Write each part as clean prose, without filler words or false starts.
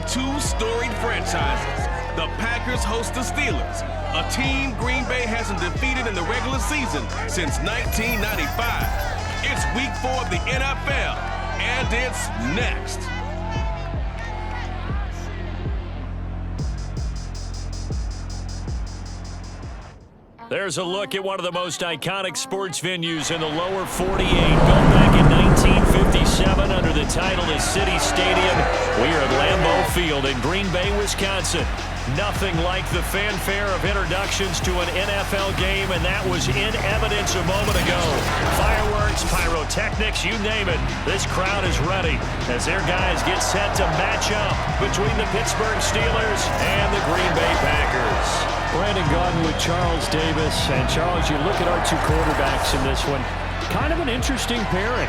two storied franchises. The Packers host the Steelers, a team Green Bay hasn't defeated in the regular season since 1995. It's week 4 of the NFL, and it's next. There's a look at one of the most iconic sports venues in the lower 48. Built back in 1957 under the title of City Stadium. We are at Lambeau Field in Green Bay, Wisconsin. Nothing like the fanfare of introductions to an NFL game, and that was in evidence a moment ago. Fireworks, pyrotechnics, you name it. This crowd is ready as their guys get set to match up between the Pittsburgh Steelers and the Green Bay Packers. Brandon Gaudin with Charles Davis. And Charles, you look at our two quarterbacks in this one. Kind of an interesting pairing.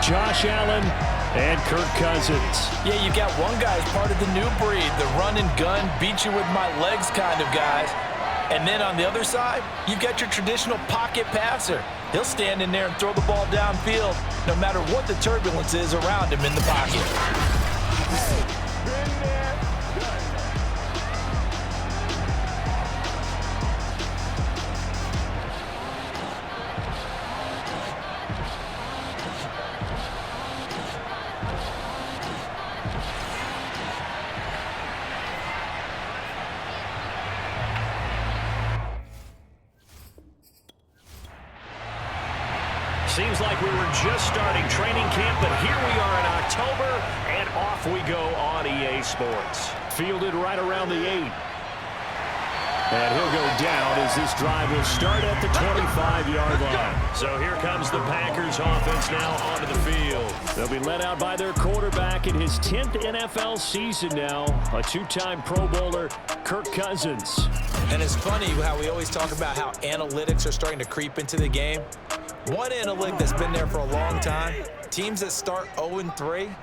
Josh Allen and Kirk Cousins. Yeah, you got one guy as part of the new breed, the run and gun, beat you with my legs kind of guys. And then on the other side, you've got your traditional pocket passer. He'll stand in there and throw the ball downfield no matter what the turbulence is around him in the pocket. Seems like we were just starting training camp, but here we are in October, and off we go on EA Sports. Fielded right around the 8. And he'll go down as this drive will start at the 25-yard line. So here comes the Packers offense now onto the field. They'll be led out by their quarterback in his 10th NFL season now, a two-time Pro Bowler, Kirk Cousins. And it's funny how we always talk about how analytics are starting to creep into the game. One analytic that's been there for a long time, teams that start 0-3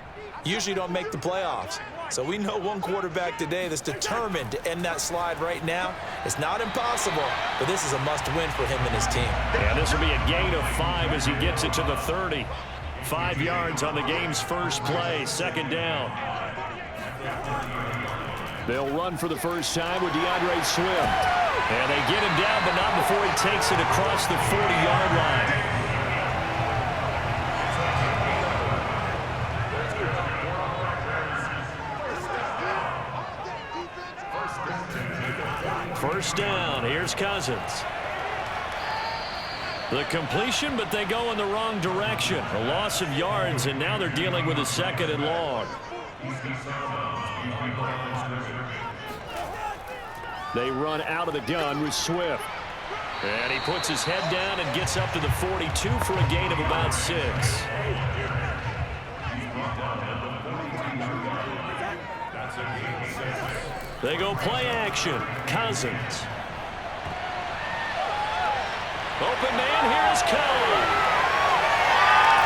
usually don't make the playoffs. So we know one quarterback today that's determined to end that slide right now. It's not impossible, but this is a must-win for him and his team. Yeah, this will be a gain of 5 as he gets it to the 30. 5 yards on the game's first play, second down. They'll run for the first time with DeAndre Swift. And they get him down, but not before he takes it across the 40-yard line. First down, here's Cousins. The completion, but they go in the wrong direction. A loss of yards, and now they're dealing with a second and long. They run out of the gun with Swift. And he puts his head down and gets up to the 42 for a gain of about 6. They go play action. Cousins. Open man, here is Cobb.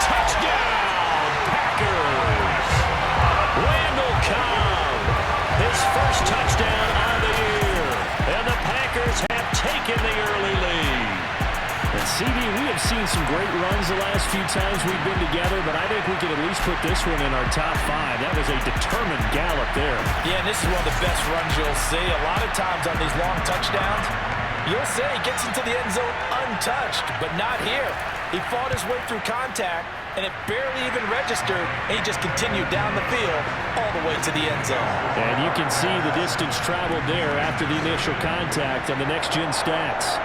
Touchdown, Packers. Randall Cobb, his first touchdown on the year. And the Packers have taken the early lead. And CD, we have seen some great runs the last few times we've been together, but I think we could at least put this one in our top 5. That was a determined gallop there. Yeah, and this is one of the best runs you'll see. A lot of times on these long touchdowns, you'll say he gets into the end zone untouched, but not here. He fought his way through contact, and it barely even registered, and he just continued down the field all the way to the end zone. And you can see the distance traveled there after the initial contact on the next-gen stats.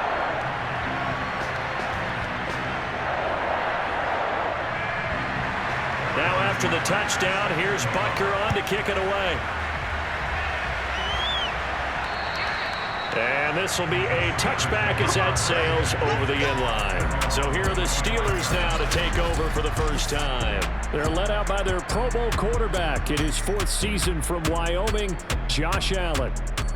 Now after the touchdown, here's Butker on to kick it away. And this will be a touchback as that sails over the end line. So here are the Steelers now to take over for the first time. They're led out by their Pro Bowl quarterback in his 4th season from Wyoming, Josh Allen.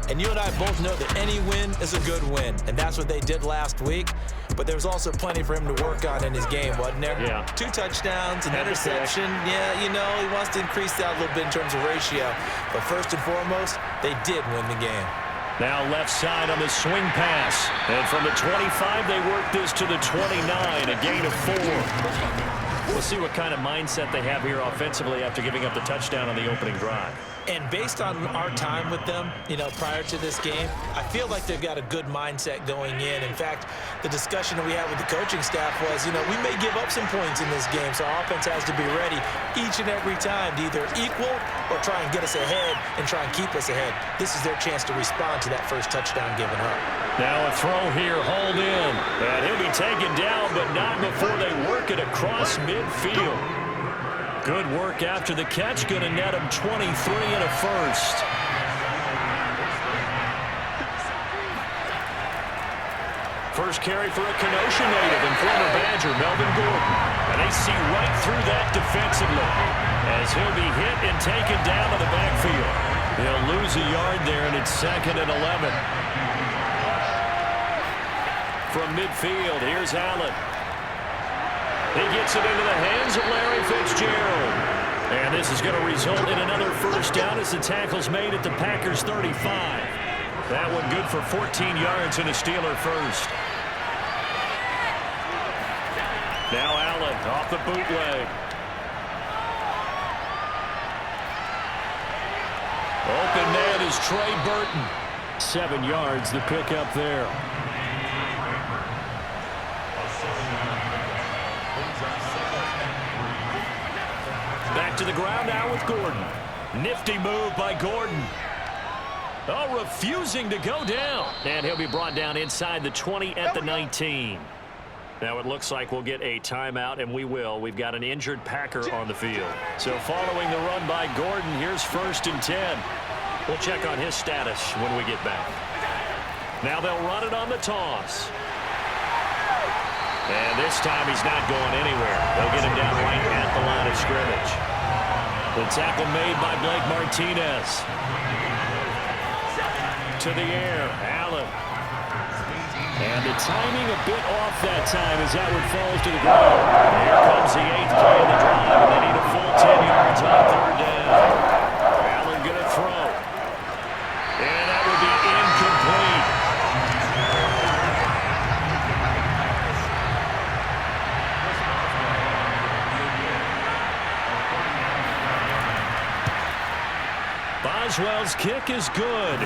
And you and I both know that any win is a good win, and that's what they did last week. But there was also plenty for him to work on in his game, wasn't there? Yeah. 2 touchdowns, an interception. Yeah, you know, he wants to increase that a little bit in terms of ratio. But first and foremost, they did win the game. Now left side on the swing pass. And from the 25, they work this to the 29, a gain of 4. We'll see what kind of mindset they have here offensively after giving up the touchdown on the opening drive. And based on our time with them, prior to this game, I feel like they've got a good mindset going in. In fact, the discussion that we had with the coaching staff was, we may give up some points in this game, so our offense has to be ready each and every time to either equal or try and get us ahead and try and keep us ahead. This is their chance to respond to that first touchdown given up. Now a throw here, hold in. And he'll be taken down, but not before they work it across midfield. Good work after the catch. Going to net him 23 and a first. First carry for a Kenosha native and former Badger, Melvin Gordon. And they see right through that defensively as he'll be hit and taken down to the backfield. They'll lose a yard there, and it's 2nd and 11. From midfield, here's Allen. He gets it into the hands of Larry Fitzgerald. And this is going to result in another first down as the tackle's made at the Packers' 35. That one good for 14 yards and a Steeler first. Now Allen off the bootleg. Open man is Trey Burton. 7 yards, the pickup there. Back to the ground now with Gordon. Nifty move by Gordon. Oh, refusing to go down. And he'll be brought down inside the 20 at the 19. Now it looks like we'll get a timeout, and we will. We've got an injured Packer on the field. So following the run by Gordon, here's 1st and 10. We'll check on his status when we get back. Now they'll run it on the toss. And this time he's not going anywhere. They'll get him down right at the line of scrimmage. The tackle made by Blake Martinez. To the air, Allen. And the timing a bit off that time as that one falls to the ground. Here comes the 8th play of the drive, and they need a full 10 yards on 3rd down. Allen going to throw. And that will be incomplete. Boswell's kick is good.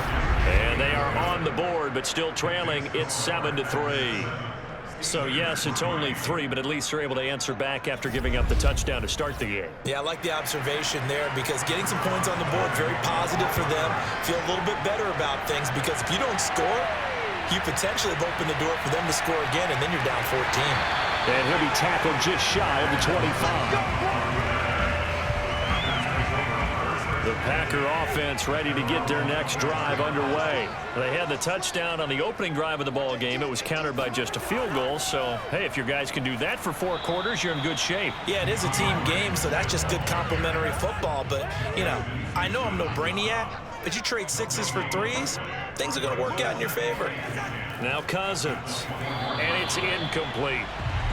And they are on the board, but still trailing. It's 7-3. So, yes, it's only 3, but at least they're able to answer back after giving up the touchdown to start the game. Yeah, I like the observation there because getting some points on the board, very positive for them. Feel a little bit better about things because if you don't score, you potentially have opened the door for them to score again, and then you're down 14. And he'll be tackled just shy of the 25. The Packer offense ready to get their next drive underway. They had the touchdown on the opening drive of the ball game. It was countered by just a field goal. So, hey, if your guys can do that for 4 quarters, you're in good shape. Yeah, it is a team game, so that's just good complimentary football. But, I know I'm no brainiac, but you trade 6s for 3s, things are going to work out in your favor. Now Cousins, and it's incomplete.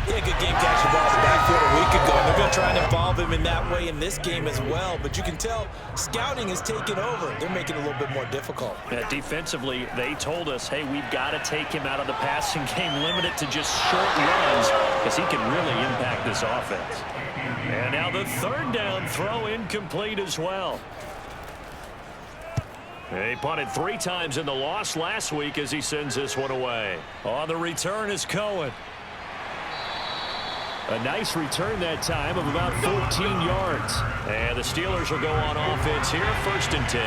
Yeah, good game catching ball in the backfield a week ago. They're going to try and involve him in that way in this game as well. But you can tell scouting is taking over. They're making it a little bit more difficult. Defensively, they told us, hey, we've got to take him out of the passing game, limit it to just short runs because he can really impact this offense. And now the 3rd down throw incomplete as well. He punted 3 times in the loss last week as he sends this one away. On the return is Cohen. A nice return that time of about 14 yards. And the Steelers will go on offense here, 1st and 10.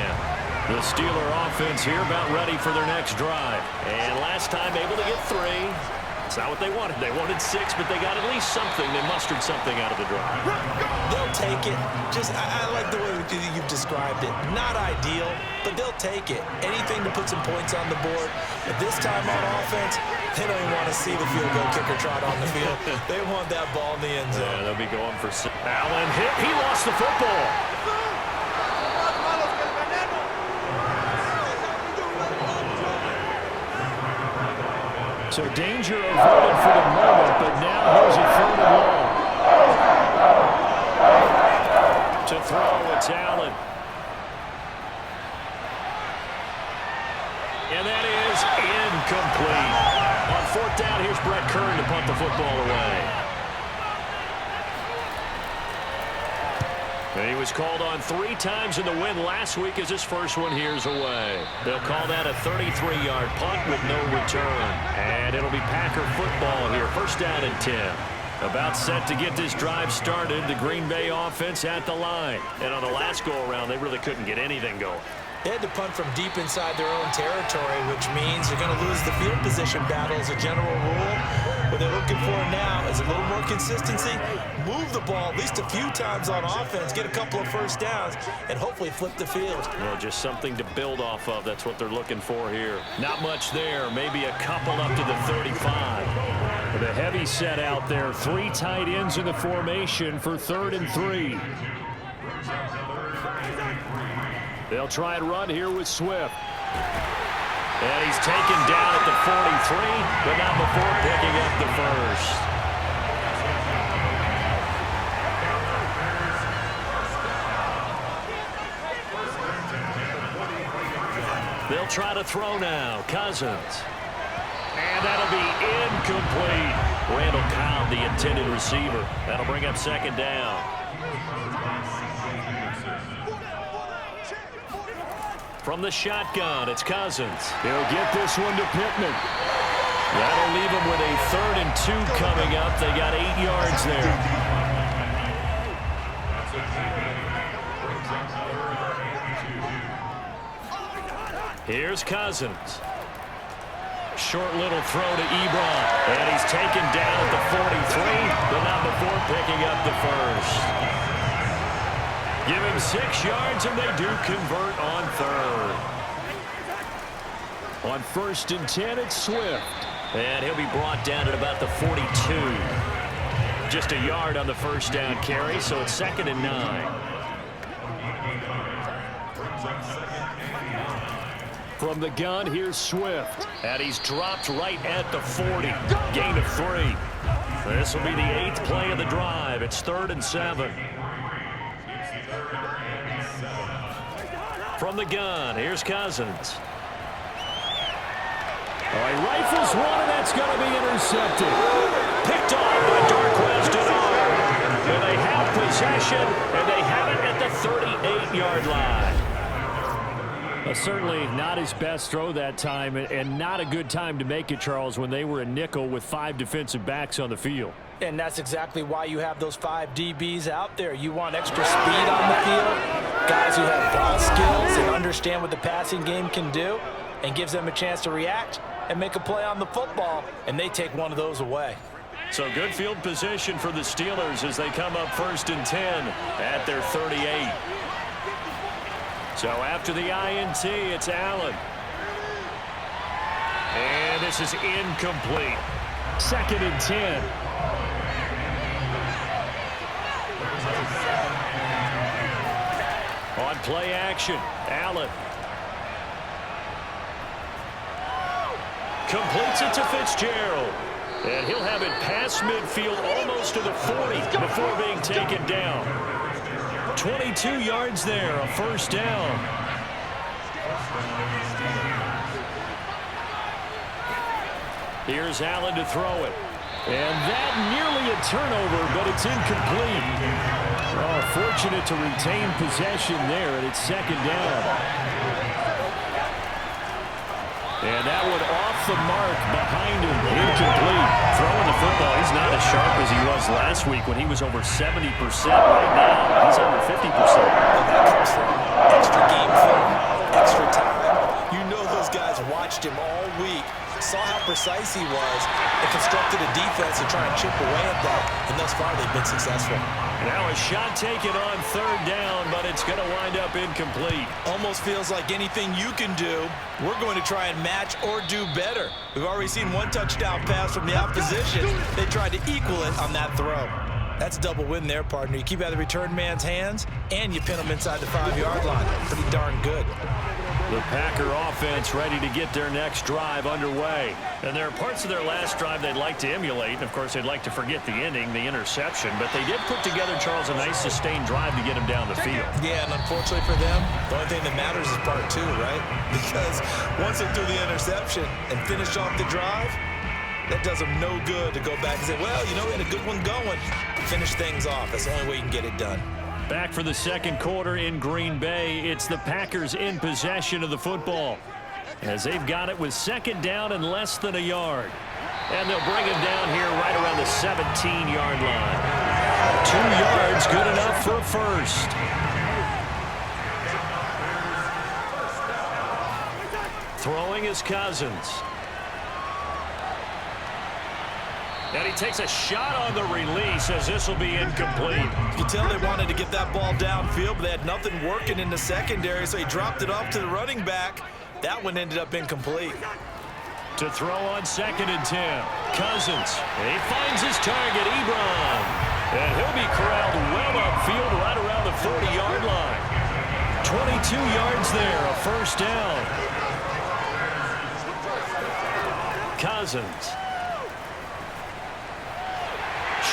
The Steeler offense here about ready for their next drive. And last time able to get 3. It's not what they wanted. They wanted 6, but they got at least something. They mustered something out of the drive. They'll take it. I like the way you've described it. Not ideal, but they'll take it. Anything to put some points on the board. But this time on offense, they don't even want to see the field goal kicker trot on the field. They want that ball in the end zone. Yeah, they'll be going for 6. Allen hit. He lost the football. So danger averted for the moment, but now here's a 3rd and long. To throw, it's Allen. And that is incomplete. On 4th down, here's Brett Kern to punt the football away. He was called on 3 times in the win last week as his first one here's away. They'll call that a 33-yard punt with no return. And it'll be Packer football here. First down and 10. About set to get this drive started. The Green Bay offense at the line. And on the last go-around, they really couldn't get anything going. They had to punt from deep inside their own territory, which means you're going to lose the field position battle as a general rule. What they're looking for now is a little more consistency, move the ball at least a few times on offense, get a couple of first downs, and hopefully flip the field. Well, just something to build off of. That's what they're looking for here. Not much there. Maybe a couple up to the 35. With a heavy set out there. 3 tight ends in the formation for 3rd and 3. They'll try and run here with Swift. And he's taken down at the 43, but not before picking up the first. They'll try to throw now. Cousins. And that'll be incomplete. Randall Cobb, the intended receiver. That'll bring up 2nd down. From the shotgun, it's Cousins. He'll get this one to Pittman. That'll leave them with a 3rd and 2 coming up. They got 8 yards there. Here's Cousins. Short little throw to Ebron. And he's taken down at the 43, but not before picking up the first. Give him 6 yards, and they do convert on 3rd. On 1st and 10, it's Swift. And he'll be brought down at about the 42. Just a yard on the first down carry, so it's 2nd and 9. From the gun, here's Swift. And he's dropped right at the 40. Gain of 3. This will be the 8th play of the drive. It's 3rd and 7. From the gun, here's Cousins. He rifles one, and that's going to be intercepted. Picked off by Darquez Denard. And they have possession, and they have it at the 38-yard line. Certainly not his best throw that time, and not a good time to make it, Charles, when they were a nickel with 5 defensive backs on the field. And that's exactly why you have those 5 DBs out there. You want extra speed on the field, guys who have ball skills and understand what the passing game can do, and gives them a chance to react and make a play on the football, and they take one of those away. So good field position for the Steelers as they come up 1st and 10 at their 38. So after the INT, it's Allen. And this is incomplete. 2nd and 10. On play action, Allen. Completes it to Fitzgerald. And he'll have it past midfield almost to the 40 before being taken down. 22 yards there, a first down. Here's Allen to throw it. And that nearly a turnover, but it's incomplete. Oh, fortunate to retain possession there, and it's 2nd down. And that one off the mark behind him. Incomplete. Throwing the football, he's not as sharp as he was last week when he was over 70%. Right now, he's under 50%. And that comes from extra game film, extra time. You know those guys watched him all week, saw how precise he was, and constructed a defense to try and chip away at that, and thus far they've been successful. Now a shot taken on 3rd down, but it's going to wind up incomplete. Almost feels like anything you can do, we're going to try and match or do better. We've already seen 1 touchdown pass from the opposition. They tried to equal it on that throw. That's a double win there, partner. You keep out of the return man's hands, and you pin him inside the 5-yard line. Pretty darn good. The Packer offense ready to get their next drive underway. And there are parts of their last drive they'd like to emulate. And, of course, they'd like to forget the ending, the interception. But they did put together, Charles, a nice sustained drive to get him down the field. Yeah, and unfortunately for them, the only thing that matters is part 2, right? Because once they threw the interception and finished off the drive, that does them no good to go back and say, well, you know, we had a good one going. Finish things off. That's the only way you can get it done. Back for the second quarter in Green Bay. It's the Packers in possession of the football, as they've got it with second down and less than a yard. And they'll bring him down here right around the 17-yard line. 2 yards, good enough for a first. Throwing is Cousins. And he takes a shot on the release, as this will be incomplete. You can tell they wanted to get that ball downfield, but they had nothing working in the secondary, so he dropped it off to the running back. That one ended up incomplete. To throw on 2nd and 10. Cousins. He finds his target, Ebron. And he'll be corralled well upfield right around the 40-yard line. 22 yards there, a first down. Cousins.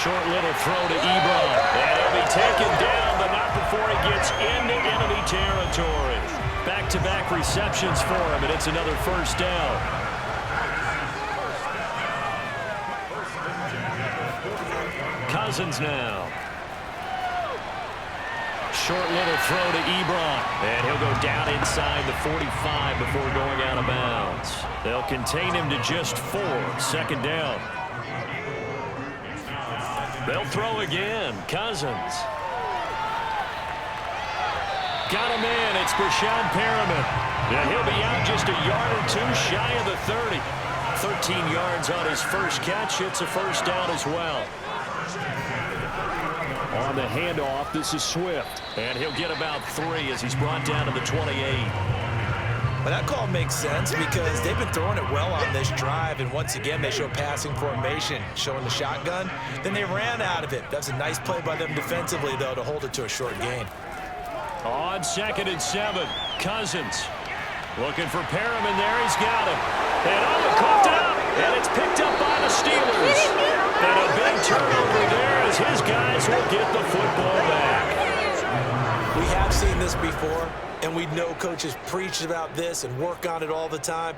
Short little throw to Ebron. And he'll be taken down, but not before he gets into enemy territory. Back-to-back receptions for him, and it's another first down. Cousins now. Short little throw to Ebron. And he'll go down inside the 45 before going out of bounds. They'll contain him to just 4. Second down. They'll throw again. Cousins. Got him in. It's Brashad Perriman. And he'll be out just a yard or 2 shy of the 30. 13 yards on his first catch. It's a first down as well. On the handoff, this is Swift. And he'll get about 3 as he's brought down to the 28. But that call makes sense because they've been throwing it well on this drive, and once again they show passing formation, showing the shotgun. Then they ran out of it. That's a nice play by them defensively, though, to hold it to a short gain. On 2nd and 7, Cousins looking for Perriman there. He's got him. And caught out, and it's picked up by the Steelers. And a big turnover there as his guys will get the football back. We have seen this before, and we know coaches preach about this and work on it all the time.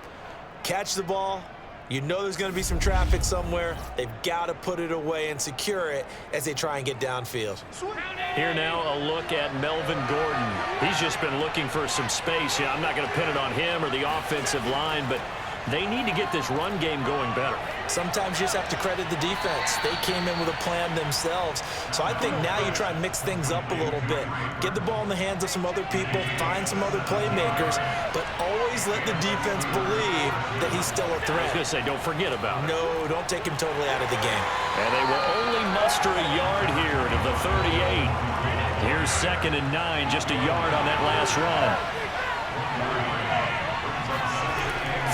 Catch the ball. You know there's going to be some traffic somewhere. They've got to put it away and secure it as they try and get downfield. Here now a look at Melvin Gordon. He's just been looking for some space. Yeah, I'm not going to pin it on him or the offensive line, but they need to get this run game going better. Sometimes you just have to credit the defense. They came in with a plan themselves. So I think now you try and mix things up a little bit. Get the ball in the hands of some other people, find some other playmakers, but always let the defense believe that he's still a threat. I was going to say, don't forget about it. No, don't take him totally out of the game. And they will only muster a yard here to the 38. Here's 2nd and 9, just a yard on that last run.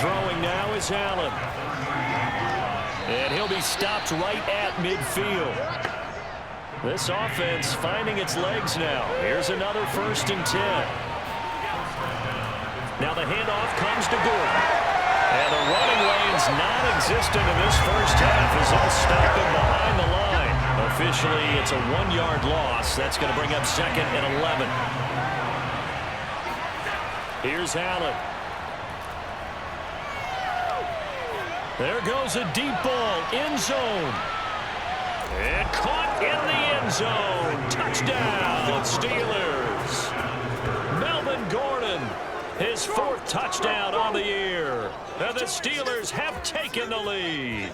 Throwing now is Allen. And he'll be stopped right at midfield. This offense finding its legs now. Here's another 1st and 10. Now the handoff comes to Gordon. And the running lane's non-existent in this first half as they'll stop him behind the line. Officially, it's a 1-yard loss. That's going to bring up 2nd and 11. Here's Allen. There goes a deep ball, end zone. And caught in the end zone. Touchdown, Steelers. Melvin Gordon, his 4th touchdown on the year. And the Steelers have taken the lead.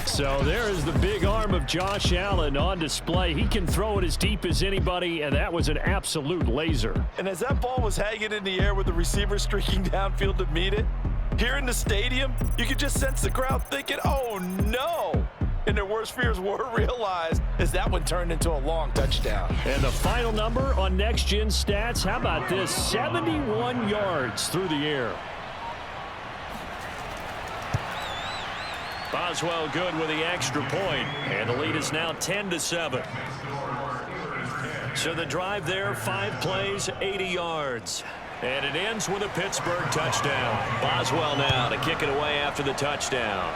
So there is the big arm of Josh Allen on display. He can throw it as deep as anybody, and that was an absolute laser. And as that ball was hanging in the air with the receiver streaking downfield to meet it, here in the stadium, you could just sense the crowd thinking, oh no! And their worst fears were realized as that one turned into a long touchdown. And the final number on Next Gen Stats, how about this? 71 yards through the air. Boswell good with the extra point, and the lead is now 10-7. So the drive there, 5 plays, 80 yards. And it ends with a Pittsburgh touchdown. Boswell now to kick it away after the touchdown.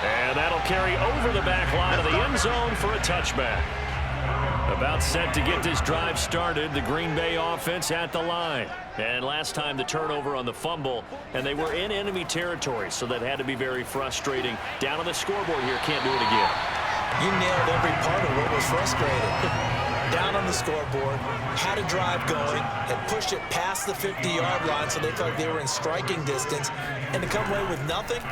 And that'll carry over the back line of the end zone for a touchback. About set to get this drive started, the Green Bay offense at the line. And last time the turnover on the fumble, and they were in enemy territory, so that had to be very frustrating. Down on the scoreboard here, can't do it again. You nailed every part of what was frustrating. Down on the scoreboard, had a drive going, had pushed it past the 50-yard line so they felt like they were in striking distance, and to come away with nothing,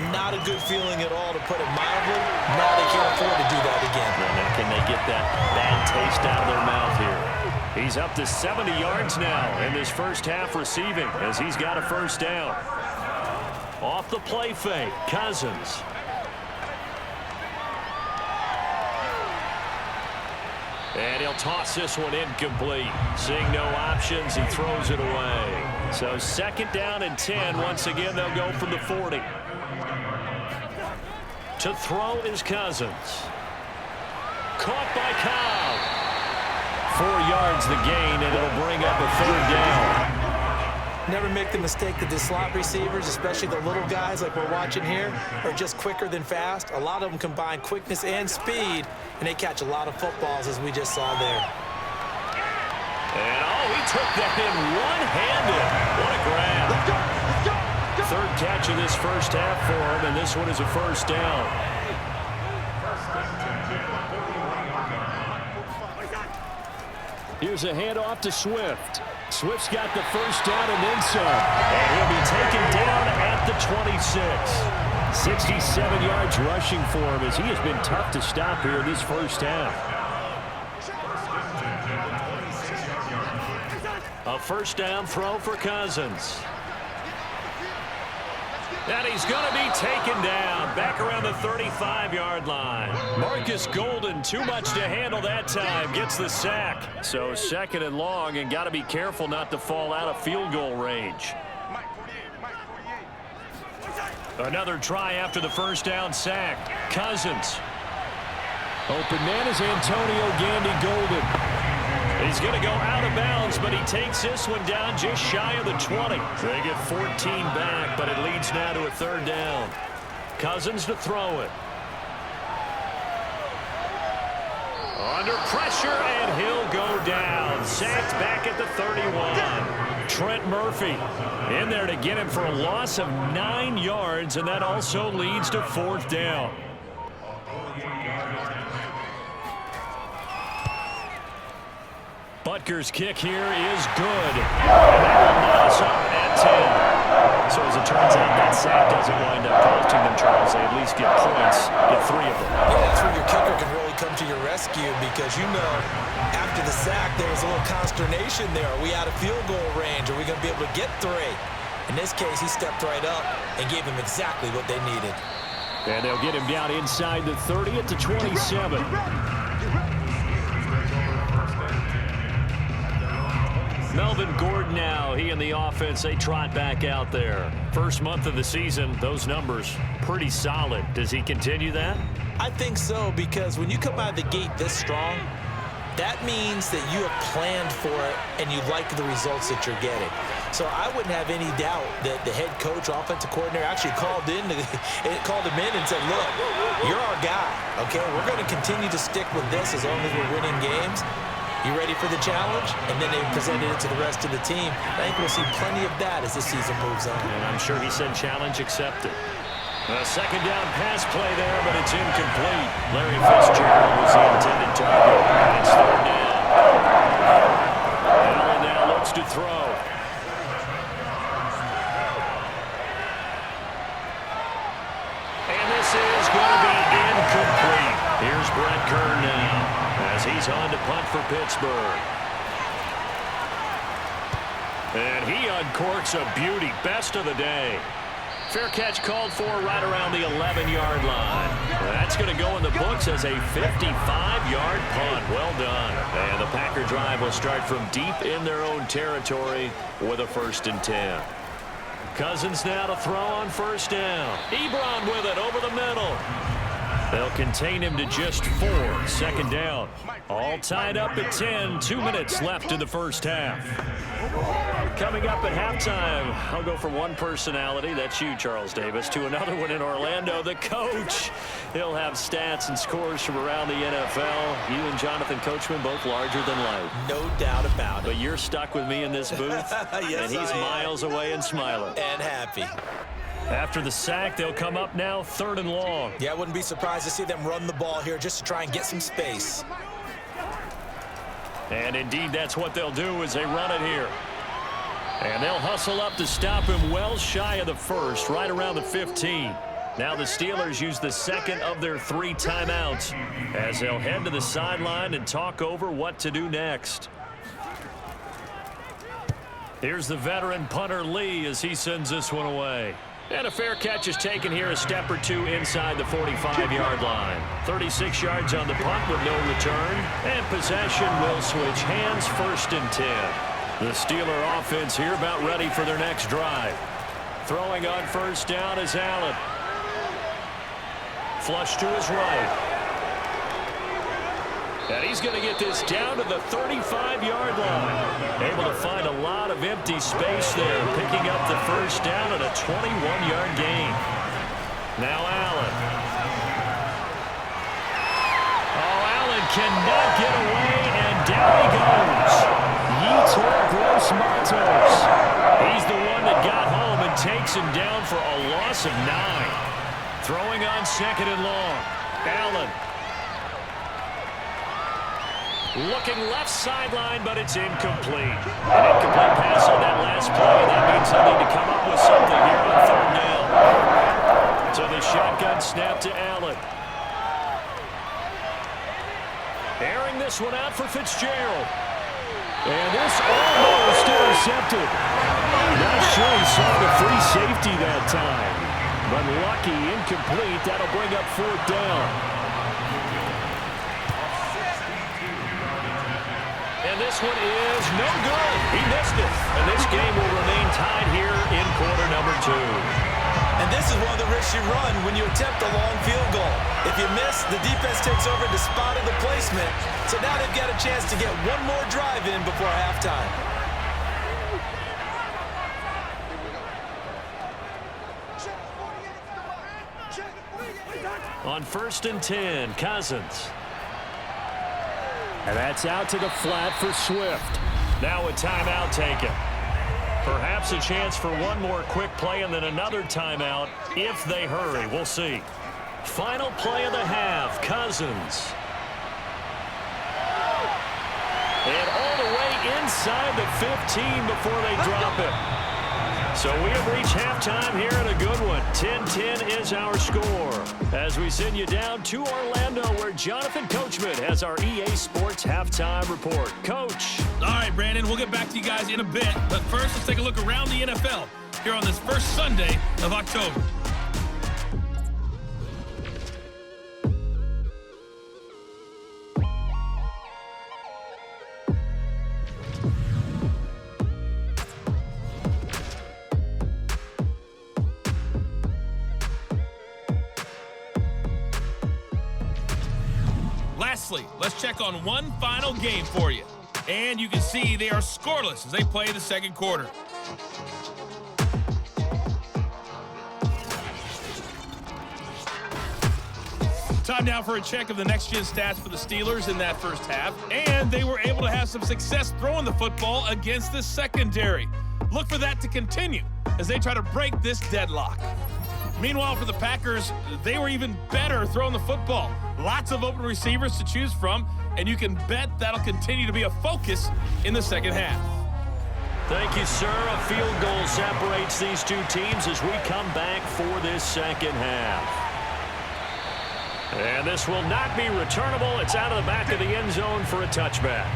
not a good feeling at all, to put it mildly. Now they can't afford to do that again. And can they get that bad taste out of their mouth here? He's up to 70 yards now in this first half receiving as he's got a first down. Off the play fake, Cousins. And he'll toss this one incomplete. Seeing no options, he throws it away. So second down and 10. Once again, they'll go from the 40. To throw is Cousins. Caught by Cobb. 4 yards the gain, and it'll bring up a third down. Never make the mistake that the slot receivers, especially the little guys like we're watching here, are just quicker than fast. A lot of them combine quickness and speed, and they catch a lot of footballs, as we just saw there. And, he took that in one-handed. What a grab. Let's go. Third catch of this first half for him, and this one is a first down. Here's a handoff to Swift. Swift's got the first down and then some. And he'll be taken down at the 26. 67 yards rushing for him as he has been tough to stop here in this first half. A first down throw for Cousins. And he's going to be taken down back around the 35-yard line. Marcus Golden, too much to handle that time, gets the sack. So second and long, and got to be careful not to fall out of field goal range. Another try after the first down sack. Cousins. Open man is Antonio Gandy Golden. He's going to go out of bounds, but he takes this one down just shy of the 20. They get 14 back, but it leads now to a third down. Cousins to throw it. Under pressure, and he'll go down. Sacked back at the 31. Trent Murphy in there to get him for a loss of 9 yards, and that also leads to fourth down. Butker's kick here is good. And that will knock us up at 10. So as it turns out, that sack doesn't wind up costing them, Charles. They at least get points, get 3 of them. Yeah, that's where your kicker can really come to your rescue, because after the sack, there was a little consternation there. Are we out of field goal range? Are we going to be able to get 3? In this case, he stepped right up and gave them exactly what they needed. And they'll get him down inside the 30 at the 27. Melvin Gordon now, he and the offense, they trot back out there. First month of the season, those numbers pretty solid. Does he continue that? I think so, because when you come out of the gate this strong, that means that you have planned for it and you like the results that you're getting. So I wouldn't have any doubt that the head coach, offensive coordinator, actually called him in and said, look, you're our guy, okay? We're going to continue to stick with this as long as we're winning games. You ready for the challenge? And then they presented it to the rest of the team. I think we'll see plenty of that as the season moves on. And I'm sure he said challenge accepted. A second down pass play there, but it's incomplete. Larry Fitzgerald was the intended target. And it's third down. Allen now looks to throw. And this is going to be incomplete. Here's Brett Kern now as he's on to punt for Pittsburgh. And he uncorks a beauty. Best of the day. Fair catch called for right around the 11-yard line. That's going to go in the books as a 55-yard punt. Well done. And the Packer drive will start from deep in their own territory with a 1st and 10. Cousins now to throw on first down. Ebron with it over the middle. They'll contain him to just 4. Second down. All tied up at 10. 2 minutes left in the first half. Coming up at halftime, I'll go from one personality, that's you, Charles Davis, to another one in Orlando, the coach. He'll have stats and scores from around the NFL. You and Jonathan Coachman both larger than life. No doubt about it. But you're stuck with me in this booth, Yes, and he's miles away and smiling. And happy. After the sack, they'll come up now 3rd and long. Yeah, I wouldn't be surprised to see them run the ball here just to try and get some space. And indeed, that's what they'll do as they run it here. And they'll hustle up to stop him well shy of the first, right around the 15. Now the Steelers use the second of their 3 timeouts as they'll head to the sideline and talk over what to do next. Here's the veteran punter Lee as he sends this one away. And a fair catch is taken here, a step or two inside the 45-yard line. 36 yards on the punt with no return. And possession will switch hands, 1st and 10. The Steeler offense here about ready for their next drive. Throwing on 1st down is Allen. Flush to his right. And he's going to get this down to the 35-yard line. Able to find a lot of empty space there, picking up the 1st down at a 21-yard gain. Now Allen. Oh, Allen cannot get away, and down he goes. Yetur Gross-Matos. He's the one that got home and takes him down for a loss of 9. Throwing on 2nd and long. Allen. Looking left sideline, but it's incomplete. An incomplete pass on that last play. That means they need to come up with something here on 3rd down. So the shotgun snap to Allen. Airing this one out for Fitzgerald. And this almost intercepted. Not sure he saw the free safety that time. But lucky, incomplete. That'll bring up 4th down. And this one is no good. He missed it. And this game will remain tied here in quarter number 2. And this is one of the risks you run when you attempt a long field goal. If you miss, the defense takes over and spotted the placement. So now they've got a chance to get one more drive in before halftime. On 1st and 10, Cousins. And that's out to the flat for Swift. Now a timeout taken. Perhaps a chance for one more quick play and then another timeout if they hurry. We'll see. Final play of the half, Cousins. And all the way inside the 15 before they drop it. So we have reached halftime here in a good one. 10-10 is our score. As we send you down to Orlando, where Jonathan Coachman has our EA Sports Halftime Report. Coach. All right, Brandon, we'll get back to you guys in a bit. But first, let's take a look around the NFL here on this first Sunday of October. Lastly, let's check on one final game for you. And you can see they are scoreless as they play the second quarter. Time now for a check of the next-gen stats for the Steelers in that first half. And they were able to have some success throwing the football against the secondary. Look for that to continue as they try to break this deadlock. Meanwhile, for the Packers, they were even better throwing the football. Lots of open receivers to choose from, and you can bet that'll continue to be a focus in the second half. Thank you, sir. A field goal separates these two teams as we come back for this second half. And this will not be returnable. It's out of the back of the end zone for a touchback.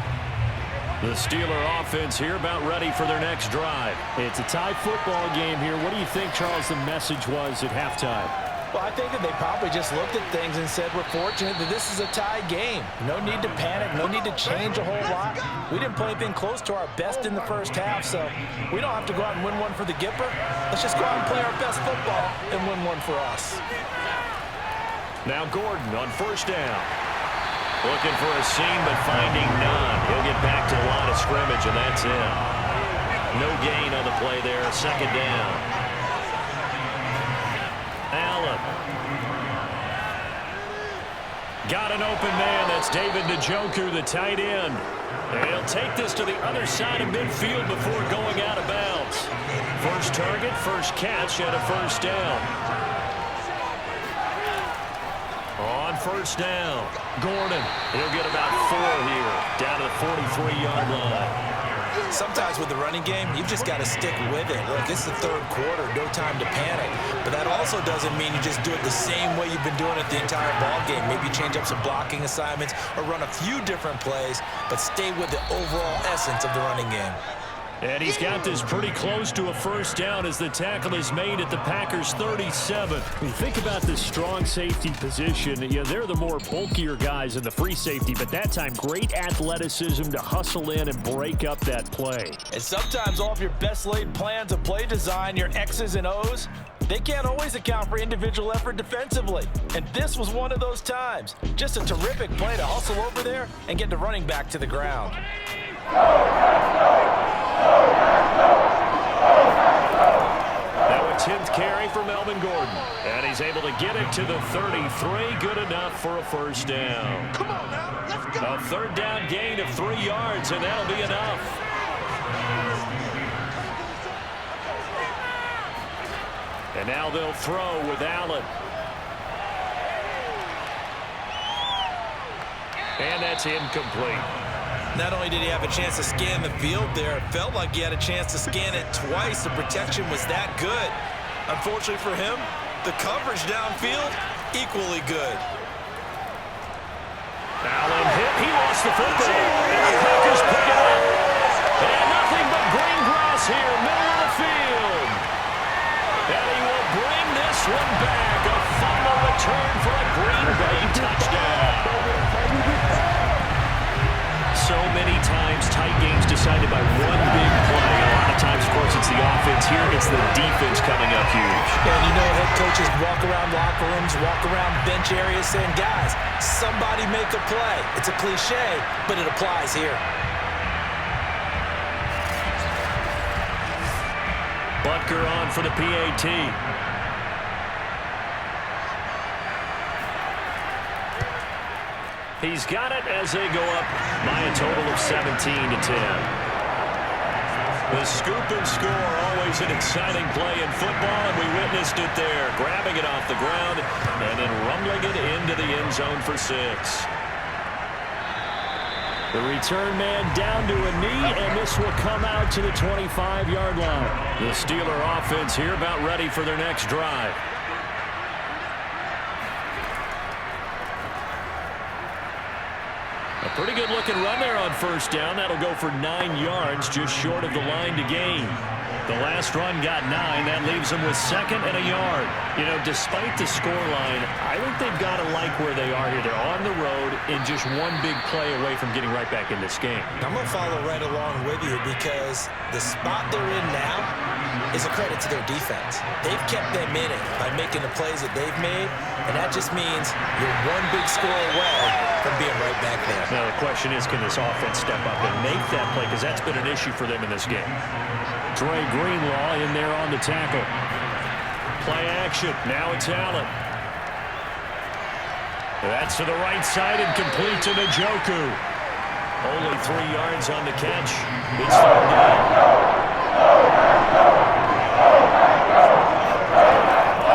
The Steeler offense here about ready for their next drive. It's a tie football game here. What do you think, Charles, the message was at halftime? Well, I think that they probably just looked at things and said, we're fortunate that this is a tie game. No need to panic, no need to change a whole lot. We didn't play anything close to our best in the first half, so we don't have to go out and win one for the Gipper. Let's just go out and play our best football and win one for us. Now Gordon on 1st down. Looking for a seam, but finding none. He'll get back to the line of scrimmage, and that's it. No gain on the play there. 2nd down. Allen. Got an open man. That's David Njoku, the tight end. And he'll take this to the other side of midfield before going out of bounds. yards. First target, first catch, and a first down. On first down, Gordon. He'll get about 4 here, down to the 43-yard line. Sometimes with the running game, you've just got to stick with it. Look, it's the third quarter, no time to panic. But that also doesn't mean you just do it the same way you've been doing it the entire ball game. Maybe change up some blocking assignments or run a few different plays, but stay with the overall essence of the running game. And he's got this pretty close to a first down as the tackle is made at the Packers' 37. When you think about this strong safety position, they're the more bulkier guys in the free safety, but that time great athleticism to hustle in and break up that play. And sometimes all of your best laid plans of play design, your X's and O's, they can't always account for individual effort defensively. And this was one of those times. Just a terrific play to hustle over there and get the running back to the ground. Now a 10th carry for Melvin Gordon. And he's able to get it to the 33. Good enough for a first down. Come on now, let's go. A third down gain of 3 yards, and that'll be enough. And now they'll throw with Allen. And that's incomplete. Not only did he have a chance to scan the field there, it felt like he had a chance to scan it twice. The protection was that good. Unfortunately for him, the coverage downfield, equally good. Allen hit. He lost the football. And the Packers pick it up. And nothing but green grass here, middle of the field. And he will bring this one back. A fumble return for a Green Bay touchdown. So many times, tight games decided by one big play. A lot of times, of course, it's the offense. Here, it's the defense coming up huge. And you know, head coaches walk around locker rooms, walk around bench areas saying, guys, somebody make a play. It's a cliche, but it applies here. Butker on for the PAT. He's got it as they go up by a total of 17-10. The scoop and score, always an exciting play in football, and we witnessed it there. Grabbing it off the ground and then rumbling it into the end zone for 6. The return man down to a knee, and this will come out to the 25-yard line. The Steeler offense here about ready for their next drive. A pretty good-looking run there on first down. That'll go for 9 yards, just short of the line to gain. The last run got 9. That leaves them with 2nd and a yard. You know, despite the scoreline, I think they've got to like where they are here. They're on the road and just one big play away from getting right back in this game. I'm going to follow right along with you because the spot they're in now is a credit to their defense. They've kept them in it by making the plays that they've made, and that just means you're one big score away from being right back there. Now, the question is, can this offense step up and make that play? Because that's been an issue for them in this game. Dre Greenlaw in there on the tackle. Play action. Now it's Allen. That's to the right side and complete to Njoku. Only 3 yards on the catch. It's third down.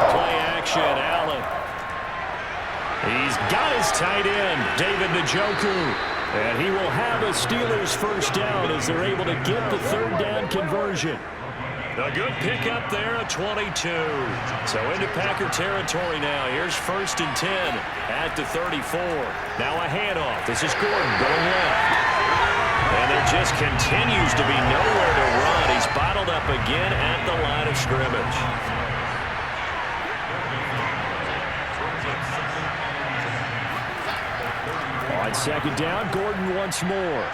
Play action. Allen. He's got his tight end, David Njoku. And he will have a Steelers first down as they're able to get the third down conversion. A good pickup there at 22. So into Packer territory now. Here's 1st and 10 at the 34. Now a handoff. This is Gordon going left. And there just continues to be nowhere to run. He's bottled up again at the line of scrimmage. On 2nd down, Gordon once more.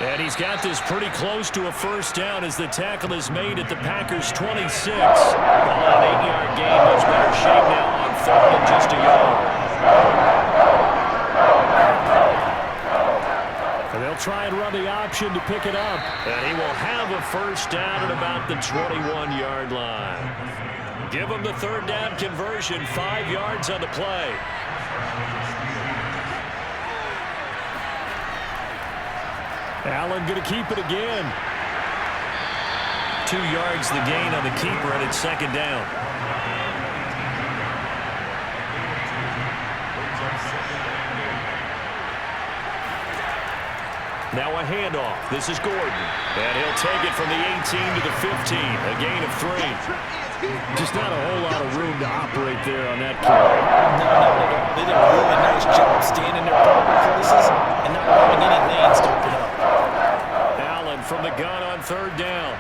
And he's got this pretty close to a first down as the tackle is made at the Packers' 26. An 8-yard gain, much better shape now on 3rd and just a yard. And they'll try and run the option to pick it up. And he will have a first down at about the 21-yard line. Give him the third down conversion, 5 yards on the play. Allen going to keep it again. 2 2 yards the gain on the keeper, and it's second down. Now a handoff. This is Gordon. And he'll take it from the 18 to the 15. A gain of 3. Just not a whole lot of room to operate there on that carry. No, not at all. They did a really nice job staying in their proper places and not allowing any lanes to open up. Allen from the gun on third down.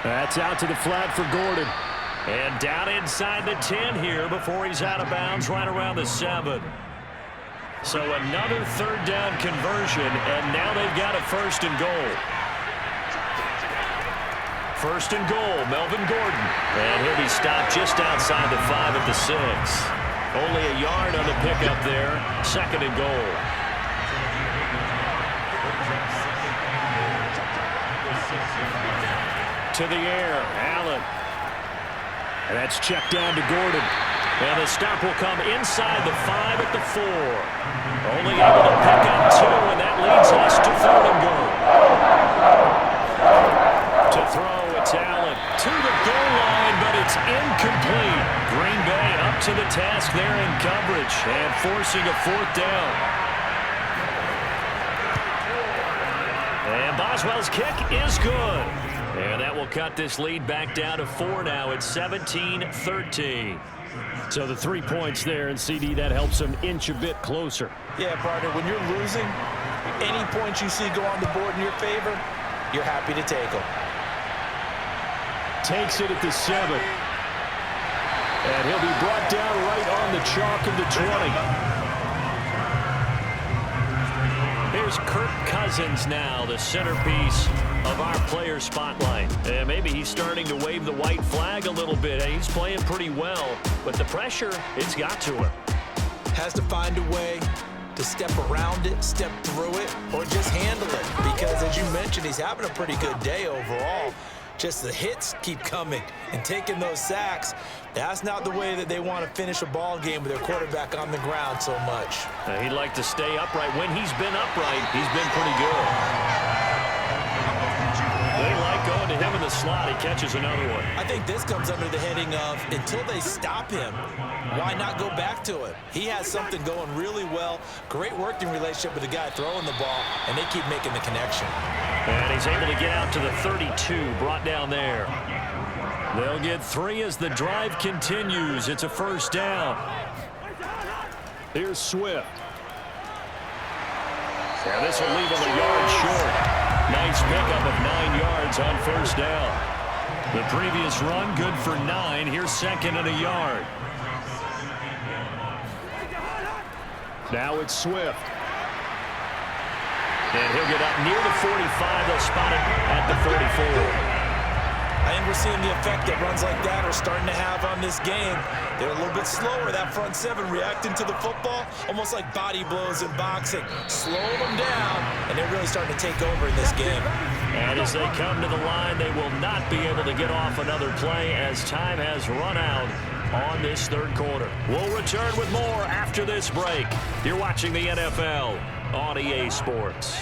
That's out to the flat for Gordon. And down inside the 10 here before he's out of bounds right around the 7. So another third down conversion, and now they've got a first and goal. First and goal, Melvin Gordon. And he'll be stopped just outside the 5 at the 6. Only a yard on the pickup there. Second and goal. To the air, Allen. And that's checked down to Gordon. And the stop will come inside the 5 at the 4. Only able to pick up 2, and that leads us to third and goal. To throw, it's Allen. To the goal line, but it's incomplete. Green Bay up to the task there in coverage and forcing a fourth down. And Boswell's kick is good. And that will cut this lead back down to 4 now. It's 17-13. So the 3 points there, and CD, that helps them inch a bit closer. Yeah, partner, when you're losing, any points you see go on the board in your favor, you're happy to take them. Takes it at the 7. And he'll be brought down right on the chalk of the 20. Here's Kirk Cousins now, the centerpiece of our player spotlight. And maybe he's starting to wave the white flag a little bit. He's playing pretty well, but the pressure, it's got to him. Has to find a way to step around it, step through it, or just handle it. Because as you mentioned, he's having a pretty good day overall. Just the hits keep coming and taking those sacks. That's not the way that they want to finish a ball game with their quarterback on the ground so much. He'd like to stay upright. When he's been upright, he's been pretty good. They like going to him in the slot. He catches another one. I think this comes under the heading of until they stop him, why not go back to it? He has something going really well. Great working relationship with the guy throwing the ball, and they keep making the connection. And he's able to get out to the 32, brought down there. They'll get 3 as the drive continues. It's a first down. Here's Swift. And this will leave him a yard short. Nice pickup of 9 yards on first down. The previous run, good for 9. Here's second and a yard. Now it's Swift. And he'll get up near the 45. They'll spot it at the 44. I think we're seeing the effect that runs like that are starting to have on this game. They're a little bit slower, that front 7 reacting to the football, almost like body blows in boxing. Slow them down, and they're really starting to take over in this game. And as they come to the line, they will not be able to get off another play as time has run out on this third quarter. We'll return with more after this break. You're watching the NFL on EA Sports.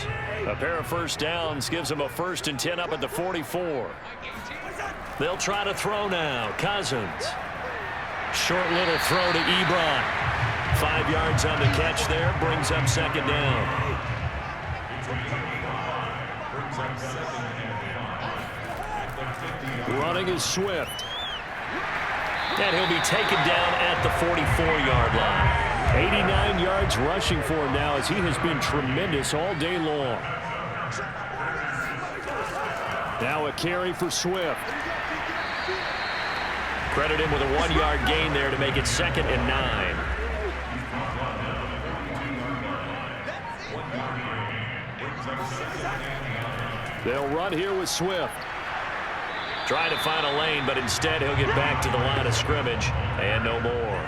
A pair of first downs gives them a 1st and 10 up at the 44. They'll try to throw now. Cousins. Short little throw to Ebron. 5 yards on the catch there. Brings up second down. Running is Swift. And he'll be taken down at the 44-yard line. 89 yards rushing for him now as he has been tremendous all day long. Now a carry for Swift. Credit him with a 1-yard gain there to make it 2nd and 9. They'll run here with Swift. Trying to find a lane, but instead he'll get back to the line of scrimmage and no more.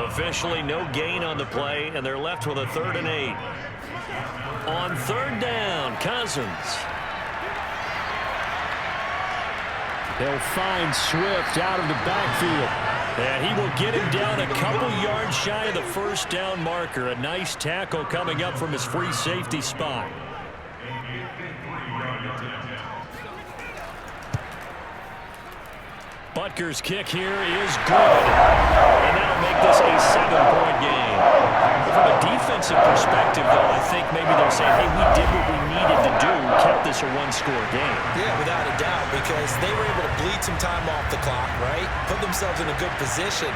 Officially no gain on the play, and they're left with a 3rd and 8. On third down, Cousins. They'll find Swift out of the backfield. And he will get him down a couple yards shy of the first down marker. A nice tackle coming up from his free safety spot. Butker's kick here is good. And that'll make this a 7-point game. From a defensive perspective, though, I think maybe they're saying, hey, we did what we needed to do, kept this a one-score game. Yeah, without a doubt, because they were able to bleed some time off the clock, right? Put themselves in a good position,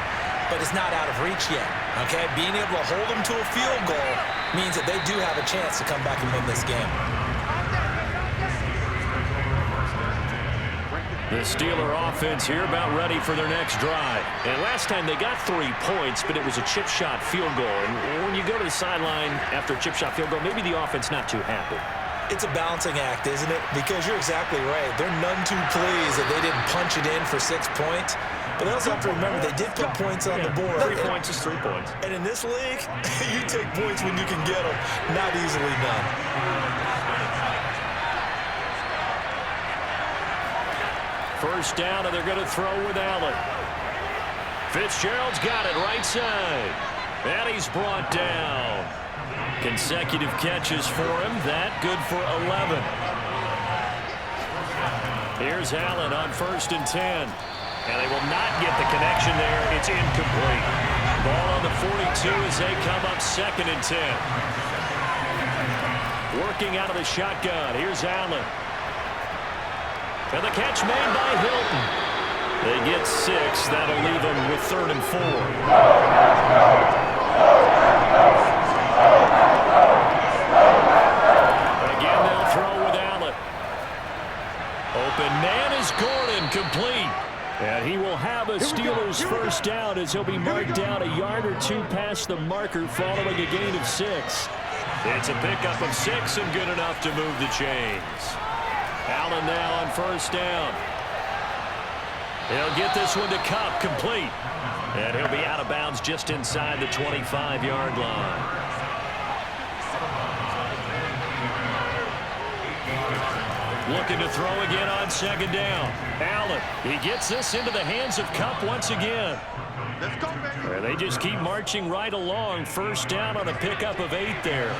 but it's not out of reach yet, okay? Being able to hold them to a field goal means that they do have a chance to come back and win this game. The Steeler offense here about ready for their next drive. And last time they got 3 points, but it was a chip shot field goal. And when you go to the sideline after a chip shot field goal, maybe the offense not too happy. It's a balancing act, isn't it? Because you're exactly right. They're none too pleased that they didn't punch it in for 6 points. But they also have to remember they did put points on the board. 3 points is 3 points. And in this league, you take points when you can get them. Not easily done. First down, and they're going to throw with Allen. Fitzgerald's got it right side. And he's brought down. Consecutive catches for him. That good for 11. Here's Allen on 1st and 10. And they will not get the connection there. It's incomplete. Ball on the 42 as they come up 2nd and 10. Working out of the shotgun. Here's Allen. And the catch made by Hilton. They get 6. That'll leave them with 3rd and 4. Again, they'll throw with Allen. Open man is Gordon, complete. And he will have a Steelers first down as he'll be marked down a yard or 2 past the marker following a gain of 6. It's a pickup of 6 and good enough to move the chains. Allen now on 1st down. He'll get this one to Kupp, complete. And he'll be out of bounds just inside the 25-yard line. Looking to throw again on 2nd down. Allen, he gets this into the hands of Kupp once again. Let's go, baby. They just keep marching right along. 1st down on a pickup of 8 there.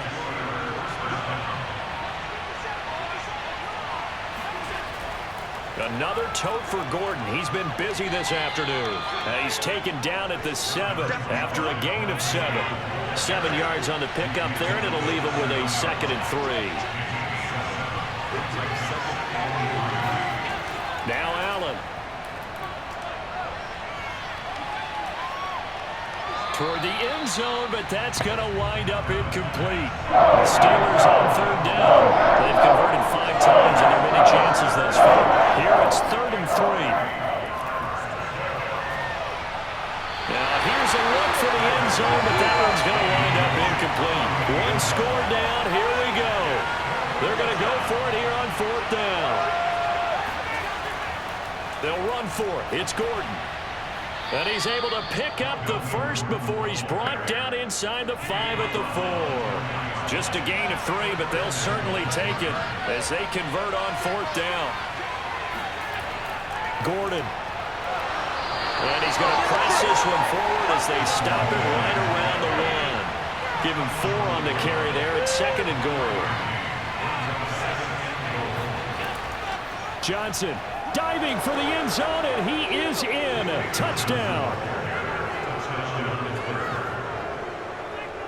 Another tote for Gordon. He's been busy this afternoon. He's taken down at the 7 after a gain of 7. 7 yards on the pickup there, and it'll leave him with a 2nd and 3. Now Allen. Toward the end zone, but that's going to wind up incomplete. The Steelers on 3rd down. They've converted 5 times in their many chances thus far. Here it's 3rd and 3. Now here's a look for the end zone, but that one's going to wind up incomplete. 1 score down. Here we go. They're going to go for it here on 4th down. They'll run for it. It's Gordon. And he's able to pick up the first before he's brought down inside the 5 at the 4. Just a gain of 3, but they'll certainly take it as they convert on 4th down. Gordon. And he's going to press this one forward as they stop it right around the 1. Give him 4 on the carry there at 2nd and goal. Johnson. Diving for the end zone, and he is in. Touchdown.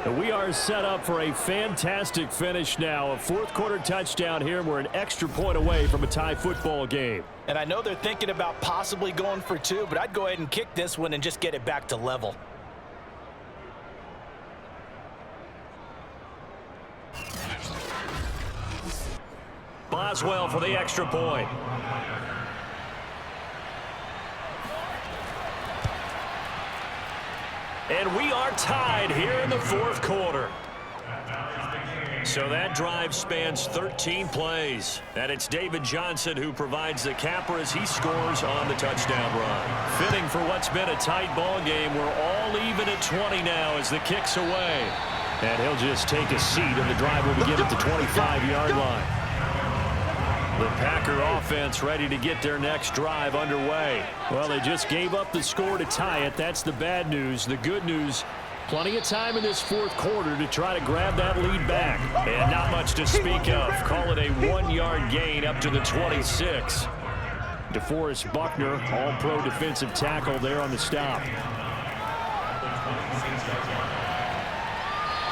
And we are set up for a fantastic finish now. A 4th quarter touchdown here. We're an extra point away from a tie football game. And I know they're thinking about possibly going for 2, but I'd go ahead and kick this one and just get it back to level. Boswell for the extra point. And we are tied here in the 4th quarter. So that drive spans 13 plays. And it's David Johnson who provides the capper as he scores on the touchdown run. Fitting for what's been a tight ball game. We're all even at 20 now as the kick's away. And he'll just take a seat, and the drive will begin at the 25-yard line. The Packer offense ready to get their next drive underway. Well, they just gave up the score to tie it. That's the bad news. The good news, plenty of time in this 4th quarter to try to grab that lead back. And not much to speak of. Call it a 1-yard gain up to the 26. DeForest Buckner, all-pro defensive tackle there on the stop.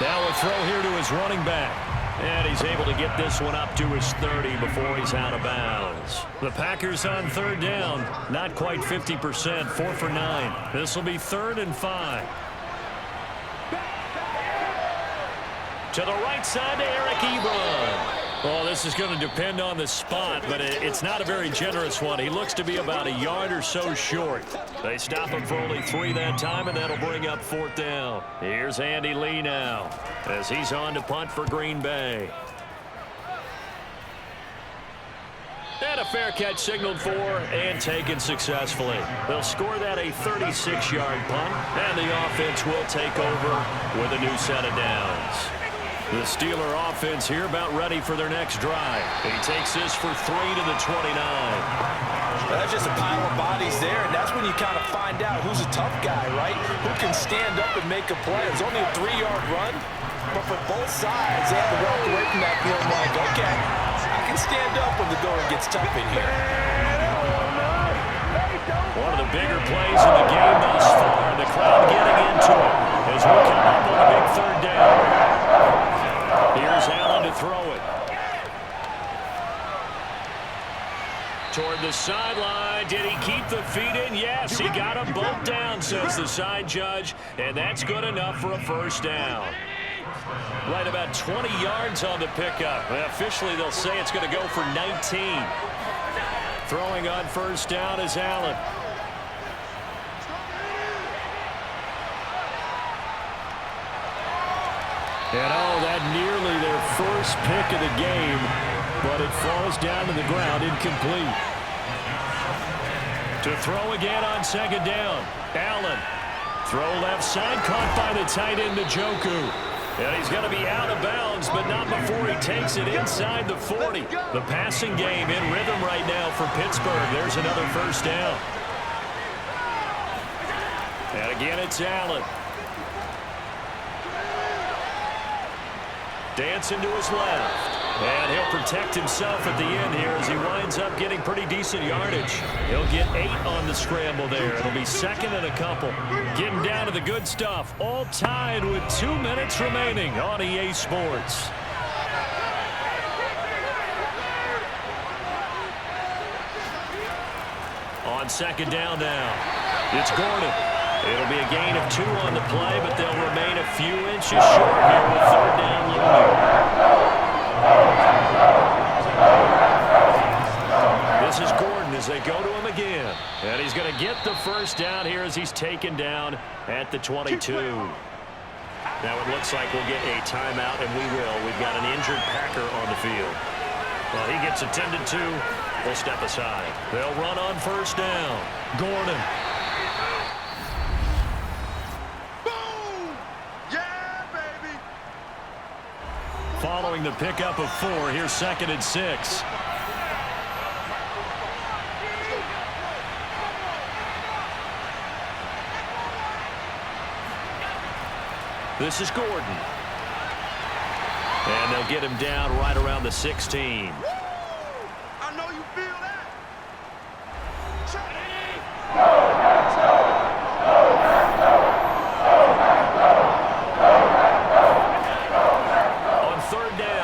Now a throw here to his running back. And he's able to get this one up to his 30 before he's out of bounds. The Packers on third down. Not quite 50%, 4 for 9. This will be 3rd and 5. To the right side to Eric Ebron. Well, this is going to depend on the spot, but it's not a very generous one. He looks to be about a yard or so short. They stop him for only 3 that time, and that'll bring up 4th down. Here's Andy Lee now as he's on to punt for Green Bay. And a fair catch signaled for and taken successfully. They'll score that a 36-yard punt, and the offense will take over with a new set of downs. The Steeler offense here about ready for their next drive. He takes this for 3 to the 29. That's just a pile of bodies there, and that's when you kind of find out who's a tough guy, right? Who can stand up and make a play. It's only a 3-yard run, but for both sides, they have to walk away from that feeling like, okay, I can stand up when the going gets tough in here. One of the bigger plays in the game thus far. The crowd getting into it as we come up on a big 3rd down. Here's Allen to throw it. Toward the sideline. Did he keep the feet in? Yes, he got them both down, says the side judge. And that's good enough for a 1st down. Right about 20 yards on the pickup. Well, officially, they'll say it's going to go for 19. Throwing on 1st down is Allen. And that nearly their first pick of the game, but it falls down to the ground incomplete. To throw again on 2nd down. Allen. Throw left side, caught by the tight end Njoku. And he's going to be out of bounds, but not before he takes it inside the 40. The passing game in rhythm right now for Pittsburgh. There's another 1st down. And again, it's Allen. Dancing to his left. And he'll protect himself at the end here as he winds up getting pretty decent yardage. He'll get 8 on the scramble there. It'll be 2nd and a couple. Getting down to the good stuff. All tied with 2 minutes remaining on EA Sports. On 2nd down now. It's Gordon. It'll be a gain of 2 on the play, but they'll remain a few inches short here with 3rd down looming. This is Gordon as they go to him again. And he's going to get the 1st down here as he's taken down at the 22. Now it looks like we'll get a timeout, and we will. We've got an injured Packer on the field. Well, he gets attended to. We'll step aside. They'll run on 1st down. Gordon. Following the pickup of 4, here's 2nd and 6. This is Gordon. And they'll get him down right around the 16. I know you feel that.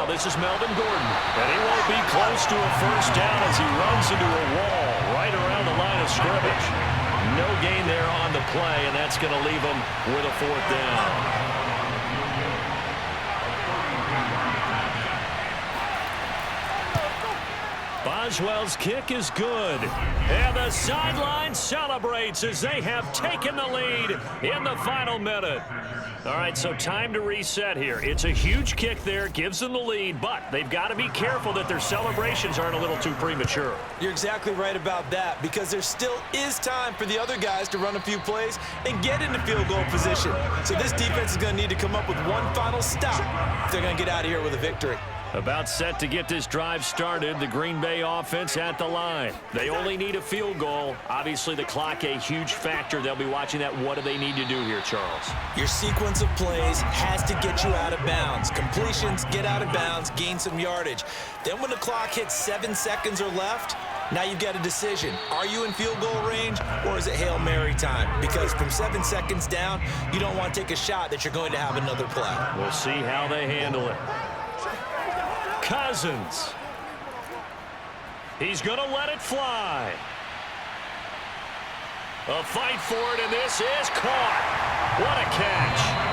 This is Melvin Gordon, and he won't be close to a 1st down as he runs into a wall right around the line of scrimmage. No gain there on the play, and that's going to leave him with a 4th down. Boswell's kick is good, and the sideline celebrates as they have taken the lead in the final minute. All right, so time to reset here. It's a huge kick there, gives them the lead, but they've got to be careful that their celebrations aren't a little too premature. You're exactly right about that, because there still is time for the other guys to run a few plays and get into field goal position. So this defense is going to need to come up with one final stop if they're going to get out of here with a victory. About set to get this drive started, the Green Bay offense at the line. They only need a field goal. Obviously, the clock a huge factor. They'll be watching that. What do they need to do here, Charles? Your sequence of plays has to get you out of bounds. Completions, get out of bounds, gain some yardage. Then when the clock hits 7 seconds or left, Now you've got a decision. Are you in field goal range, or is it Hail Mary time? Because from 7 seconds down, you don't want to take a shot that you're going to have another play. We'll see how they handle it. Cousins. He's going to let it fly. A fight for it, and this is caught. What a catch.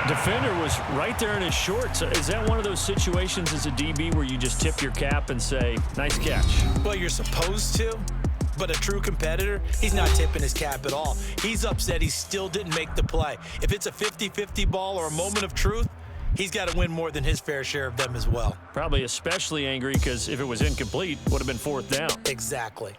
Defender was right there in his shorts. Is that one of those situations as a DB where you just tip your cap and say, nice catch? Well, you're supposed to, but a true competitor, he's not tipping his cap at all. He's upset he still didn't make the play. If it's a 50-50 ball or a moment of truth, he's got to win more than his fair share of them as well. Probably especially angry because if it was incomplete, would have been 4th down. Exactly.